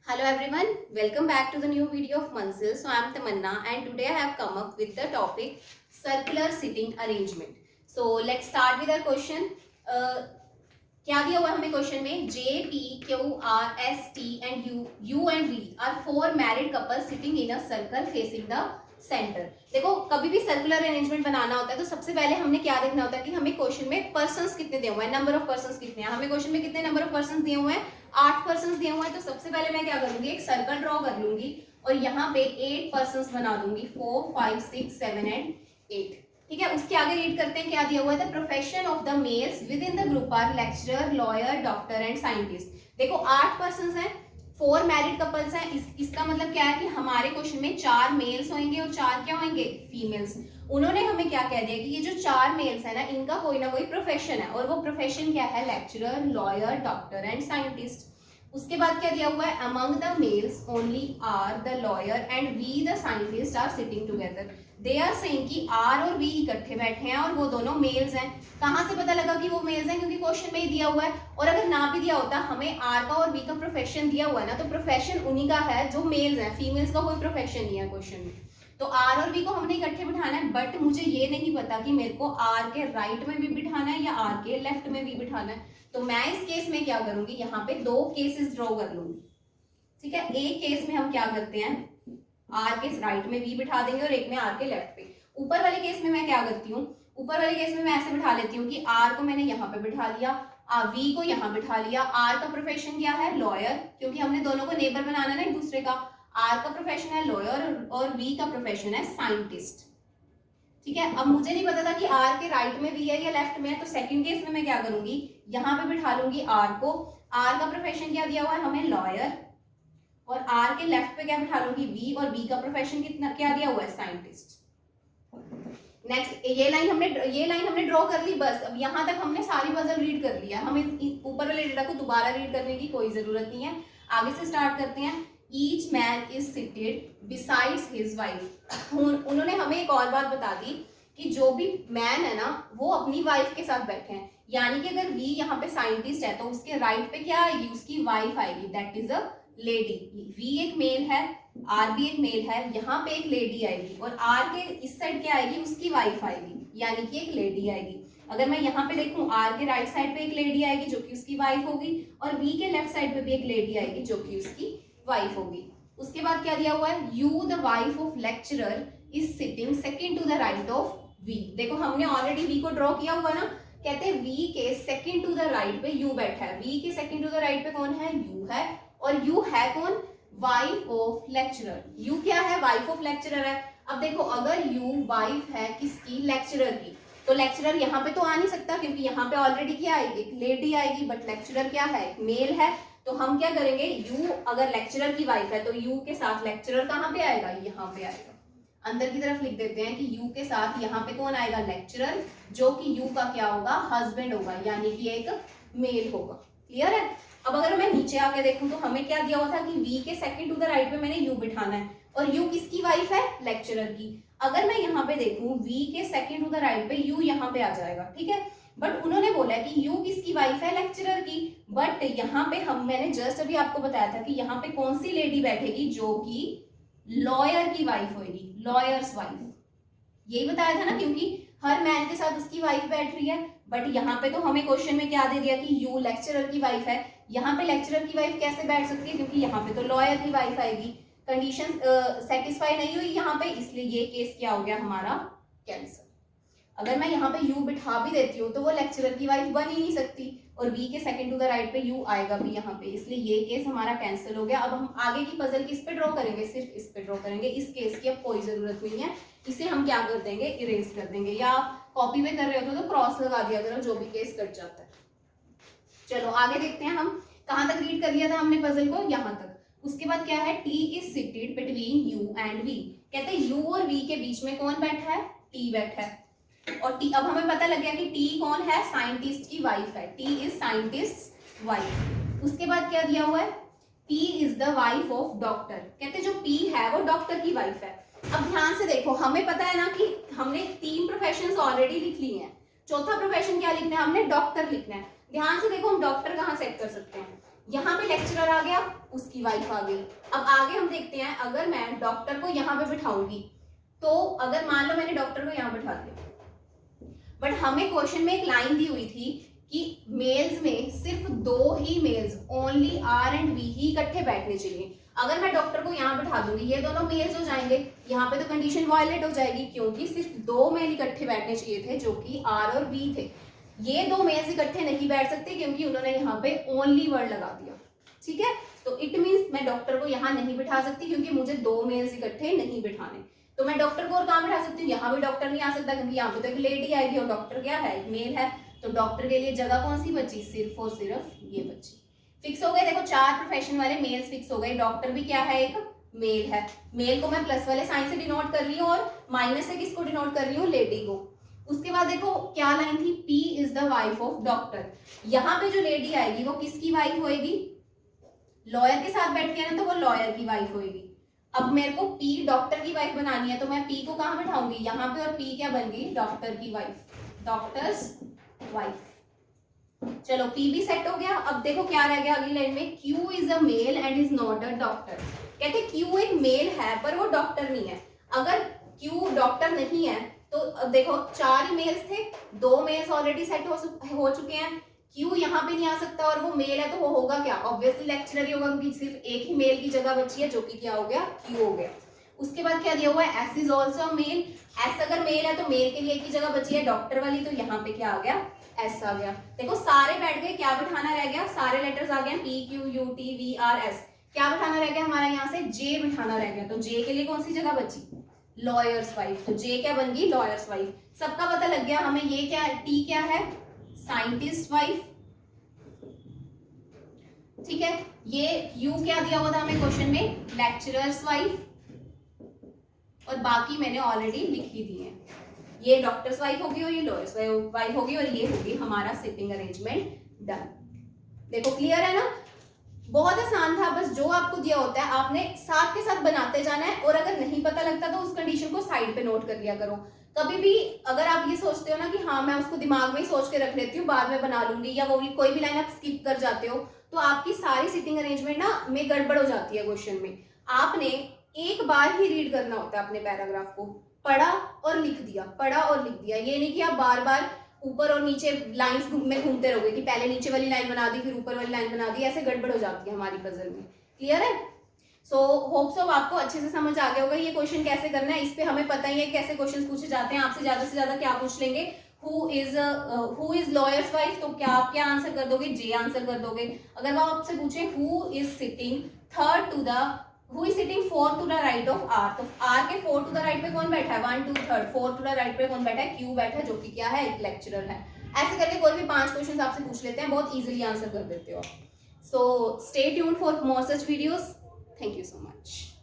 Hello everyone, welcome back to the new video of Manzil. So I am Tamanna and today I have come up with the topic circular seating arrangement. So let's start with our question. क्या दिया हुआ है हमें question में J, P, Q, R, S, T and U and V are four married couples sitting in a circle facing the centre. देखो कभी भी circular arrangement बनाना होता है तो सबसे पहले हमने क्या देखना होता है कि हमें क्वेश्चन में पर्संस कितने दिए हुए हैं, नंबर ऑफ पर्संस कितने हैं। हमें क्वेश्चन में कितने नंबर ऑफ पर्संस दिए हुए हैं, 8 पर्संस दिए हुए हैं। तो सबसे पहले मैं क्या करूंगी, एक सर्कल ड्रॉ कर लूंगी और यहाँ पे 8 पर्संस बना दूंगी, 4, 5, 6, 7 एंड 8। ठीक है, उसके आगे रीड करते हैं क्या दिया हुआ है। The profession of the males with in the group are lecturer, lawyer, doctor and scientist. देखो 8 पर्संस हैं, 4 मैरिड कपल्स हैं। इसका मतलब क्या है कि हमारे क्वेश्चन में 4 मेल्स होंगे और 4 क्या होंगे, फीमेल्स। उन्होंने हमें क्या कह दिया कि ये जो 4 मेल्स है ना, इनका कोई ना कोई प्रोफेशन है और वो प्रोफेशन क्या है, lecturer, lawyer, doctor and scientist. उसके बाद क्या दिया हुआ है, among the males only R the lawyer and V the scientist are sitting together. They are saying कि आर और वी इकट्ठे बैठे हैं और वो दोनों मेल्स हैं। कहां से पता लगा कि वो मेल्स हैं, क्योंकि क्वेश्चन में ही दिया हुआ है। और अगर ना भी दिया होता, हमें आर का और वी का प्रोफेशन दिया हुआ है ना, तो प्रोफेशन उन्हीं का है जो मेल्स हैं, फीमेल्स का कोई प्रोफेशन नहीं है क्वेश्चन में। तो आर और वी को हमने इकट्ठे बिठाना है, बट मुझे ये नहीं पता कि मेरे को आर के राइट में भी बिठाना है या आर के लेफ्ट में भी बिठाना है। तो मैं इस केस में क्या करूंगी, यहाँ पे 2 केसेस ड्रॉ कर लूंगी। ठीक है, एक केस में हम क्या करते हैं, आर के राइट में वी बिठा देंगे और एक में आर के लेफ्ट पे। ऊपर वाले केस में मैं क्या करती हूँ, ऊपर वाले केस में मैं ऐसे बिठा लेती हूँ कि आर को मैंने यहाँ पे बिठा लिया, वी को यहाँ बिठा लिया। आर का प्रोफेशन क्या है, लॉयर, क्योंकि हमने दोनों को नेबर बनाना है ना एक दूसरे का। आर का प्रोफेशन है लॉयर और वी का प्रोफेशन है साइंटिस्ट। ठीक है, अब मुझे नहीं पता था कि आर के राइट में वी है या लेफ्ट में है, तो सेकंड केस में मैं क्या करूंगी, यहाँ पे बिठा लूंगी आर को। आर का प्रोफेशन क्या दिया हुआ है हमें, लॉयर, और आर के लेफ्ट पे क्या बिठा लूंगी, वी, और वी का प्रोफेशन कितना क्या दिया हुआ है, साइंटिस्ट। नेक्स्ट ये लाइन हमने ड्रॉ कर ली। बस अब यहाँ तक हमने सारी पजल रीड कर लिया। हमें ऊपर वाले डेटा को दोबारा रीड करने की कोई जरूरत नहीं है। आगे से स्टार्ट करते हैं। Each man is seated besides his wife. उन्होंने हमें एक और बात बता दी कि जो भी मैन है ना, वो अपनी वाइफ के साथ बैठे हैं। यानी कि अगर वी यहाँ पे साइंटिस्ट है तो उसके राइट पे क्या आएगी, उसकी वाइफ आएगी, that is a lady. V एक मेल है, आर भी एक मेल है, यहाँ पे एक लेडी आएगी, और आर के इस साइड क्या आएगी, उसकी वाइफ आएगी, यानी कि एक लेडी आएगी। अगर मैं यहाँ पे देखूं, आर के राइट साइड पे एक लेडी आएगी जो कि उसकी वाइफ होगी, और वी के लेफ्ट साइड पे भी एक लेडी आएगी जो कि उसकी वाइफ होगी। उसके बाद क्या दिया हुआ है, U the wife of lecturer is sitting second to the right of V. देखो हमने ऑलरेडी वी को ड्रॉ किया हुआ ना, कहते हैं वी के सेकंड टू द राइट पे यू बैठा है। वी के सेकंड टू द राइट पे कौन है, यू है, और यू है कौन, वाइफ ऑफ लेक्चरर। यू क्या है, वाइफ ऑफ लेक्चरर है। अब देखो अगर यू वाइफ है किसकी, लेक्चरर की, तो लेक्चरर यहाँ पे तो आ नहीं सकता क्योंकि यहाँ पे ऑलरेडी क्या आएगी, एक लेडी आएगी, बट लेक्चरर क्या है, मेल है। तो हम क्या करेंगे, यू अगर लेक्चरर की वाइफ है तो यू के साथ लेक्चरर कहाँ पे आएगा, यहाँ पे आएगा। अंदर की तरफ लिख देते हैं कि यू के साथ यहाँ पे कौन आएगा, लेक्चरर, जो कि यू का क्या होगा, हस्बैंड होगा, यानी कि एक मेल होगा। क्लियर है। अब अगर मैं नीचे आके देखूं तो हमें क्या दिया हुआ था कि वी के सेकंड टू द राइट पे मैंने यू बिठाना है, और यू किसकी वाइफ है, लेक्चरर की। अगर मैं यहाँ पे देखूं, वी के सेकंड टू द राइट पे यू यहाँ पे आ जाएगा, ठीक है। बट उन्होंने बोला कि यू किसकी वाइफ है, लेक्चरर की। बट यहाँ पे मैंने जस्ट अभी आपको बताया था कि यहाँ पे कौन सी लेडी बैठेगी, जो कि लॉयर की वाइफ होगी, लॉयर्स वाइफ। यही बताया था ना, क्योंकि हर मैन के साथ उसकी वाइफ बैठ रही है। बट यहाँ पे तो हमें क्वेश्चन में क्या दे दिया कि यू लेक्चरर की वाइफ है। यहाँ पे लेक्चरर की वाइफ कैसे बैठ सकती है, क्योंकि यहाँ पे तो लॉयर की वाइफ आएगी। कंडीशन सेटिस्फाई नहीं हुई यहाँ पे, इसलिए ये केस क्या हो गया हमारा, कैंसिल। अगर मैं यहाँ पे यू बिठा भी देती हूँ तो वो लेक्चरर की वाइफ बन ही नहीं सकती, और वी के सेकंड टू द राइट पे यू आएगा भी यहाँ पे, इसलिए ये केस हमारा कैंसिल हो गया। अब हम आगे की पजल किस पे ड्रॉ करेंगे, सिर्फ इस पे ड्रॉ करेंगे। इस केस की अब कोई जरूरत नहीं है, इसे हम क्या कर देंगे, इरेज कर देंगे, या कॉपी में कर रहे हो तो क्रॉस लगा दिया करो, जो भी केस कट जाता है। चलो आगे देखते हैं, हम कहां तक रीड कर लिया था हमने पजल को, यहाँ तक। उसके बाद क्या है, T is seated between U and V. कहते हैं यू और वी के बीच में कौन बैठा है, टी बैठा है। और टी, अब हमें पता लग गया कि टी कौन है, साइंटिस्ट की वाइफ है, टी इज साइंटिस्ट वाइफ। उसके बाद क्या दिया हुआ है, P is the wife of doctor. कहते जो पी है वो डॉक्टर की वाइफ है। अब ध्यान से देखो, हमें पता है ना कि हमने 3 प्रोफेशंस ऑलरेडी लिख ली हैं, चौथा प्रोफेशन क्या लिखना है, हमने डॉक्टर लिखना है। ध्यान से देखो, हम डॉक्टर कहाँ सेट कर सकते हैं, यहाँ पे लेक्चरर आ गया, उसकी वाइफ आ गई। अब आगे हम देखते हैं, अगर मैं डॉक्टर को यहाँ पे बिठाऊंगी, तो अगर मान लो मैंने डॉक्टर को यहाँ बिठा दिया, बट हमें क्वेश्चन में एक लाइन दी हुई थी कि मेल्स में सिर्फ 2 ही males, only R and V ही इकट्ठे बैठने चाहिए। अगर मैं डॉक्टर को यहाँ बिठा दूंगी, ये दोनों मेल्स हो जाएंगे, यहाँ पे तो कंडीशन वायलेट हो जाएगी, क्योंकि सिर्फ 2 मेल इकट्ठे बैठने चाहिए थे, जो कि आर और वी थे। ये 2 मेल्स इकट्ठे नहीं बैठ सकते, क्योंकि उन्होंने यहाँ पे ओनली वर्ड लगा दिया। ठीक है, तो इट मीन्स मैं डॉक्टर को यहाँ नहीं बिठा सकती, क्योंकि मुझे 2 मेल्स इकट्ठे नहीं बिठाने। तो मैं डॉक्टर को और कहाँ बिठा सकती हूँ, यहाँ भी डॉक्टर नहीं आ सकता, क्योंकि यहाँ पे तो एक लेडी आएगी और डॉक्टर क्या है, एक मेल है। तो डॉक्टर के लिए जगह कौन सी बची, सिर्फ और सिर्फ ये बची। फिक्स हो गए, देखो 4 प्रोफेशन वाले मेल्स फिक्स हो गए। डॉक्टर भी क्या है, एक मेल है। मेल को मैं प्लस वाले साइन से डिनोट कर रही हूँ और माइनस से किसको डिनोट कर रही हूँ, लेडी को। उसके बाद देखो क्या लाइन थी, P is the wife of doctor. यहाँ पे जो लेडी आएगी वो किसकी वाइफ होएगी, लॉयर के साथ बैठ के ना, तो वो लॉयर की वाइफ होएगी। अब मेरे को पी डॉक्टर की वाइफ बनानी है, तो मैं पी को कहाँ बिठाऊंगी, यहाँ पे, और पी क्या बन गई, डॉक्टर की वाइफ, डॉक्टर्स वाइफ। चलो पी भी सेट हो गया। अब देखो क्या रह गया अगली लाइन में, Q is a male and is not a doctor. कहते क्यू एक मेल है पर वो डॉक्टर नहीं है। अगर क्यू डॉक्टर नहीं है तो अब देखो 4 ही मेल्स थे, 2 मेल्स ऑलरेडी सेट हो चुके हैं, क्यू यहाँ पे नहीं आ सकता और वो मेल है, तो वो होगा क्या, ऑब्वियसली लेक्चरर ही होगा, क्योंकि सिर्फ एक ही मेल की जगह बची है, जो कि क्या हो गया, क्यू हो गया। उसके बाद क्या दिया हुआ है, S is also male. S अगर मेल है तो मेल के लिए एक ही जगह बची है, डॉक्टर वाली, तो यहाँ पे क्या आ गया, एस आ गया। देखो सारे बैठ गए, क्या बिठाना रह गया, सारे लेटर्स आ गए, P Q U T V R S. क्या बिठाना रह गया हमारा, यहाँ से जे बिठाना रह गया। तो जे के लिए कौन सी जगह बची, लॉयर्स वाइफ। तो जे क्या बन गई, लॉयर्स वाइफ। सबका पता लग गया हमें, ये क्या है, टी क्या है, साइंटिस्ट वाइफ। ठीक है, ये यू क्या दिया हुआ था हमें क्वेश्चन में, लेक्चरर्स वाइफ, और बाकी मैंने ऑलरेडी लिख ही दिए हैं। ये डॉक्टर्स वाइफ होगी और ये लॉयर्स वाइफ होगी, और ये होगी हमारा सिटिंग अरेंजमेंट डन। देखो क्लियर है ना, बहुत आसान था। बस जो आपको दिया होता है आपने साथ के साथ बनाते जाना है, और अगर नहीं पता लगता तो उस कंडीशन को साइड पे नोट कर लिया करो। कभी भी अगर आप ये सोचते हो ना कि हाँ मैं उसको दिमाग में ही सोच के रख लेती हूँ, बाद में बना लूंगी, या वो कोई भी लाइन आप स्किप कर जाते हो, तो आपकी सारी सिटिंग अरेंजमेंट ना में गड़बड़ हो जाती है क्वेश्चन में। आपने एक बार ही रीड करना होता है अपने पैराग्राफ को, पढ़ा और लिख दिया, पढ़ा और लिख दिया। ये नहीं कि आप बार बार ऊपर और नीचे लाइंस में घूमते रहोगे कि पहले नीचे वाली लाइन बना दी फिर ऊपर वाली लाइन बना दी, ऐसे गड़बड़ हो जाती है हमारी पजल में। क्लियर है? सो होप सो आपको अच्छे से समझ आ गया होगा ये क्वेश्चन कैसे करना है। इस पे हमें पता ही है कैसे क्वेश्चन पूछे जाते हैं। आपसे ज्यादा क्या पूछ लेंगे, हु इज लॉयर्स वाइफ, तो क्या आप क्या आंसर कर दोगे, जे आंसर कर दोगे। अगर वो आपसे पूछे who is sitting fourth to the right of R, तो आर के फोर्थ टू द राइट पे कौन बैठा है, 1 2 3 फोर्थ टू द राइट पे कौन बैठा है, क्यू बैठा है, जो कि क्या है, एक लेक्चरर है। ऐसे करके कोई भी 5 क्वेश्चन आपसे पूछ लेते हैं, बहुत इजीली आंसर कर देते हो। So stay tuned for more such videos. Thank you so much.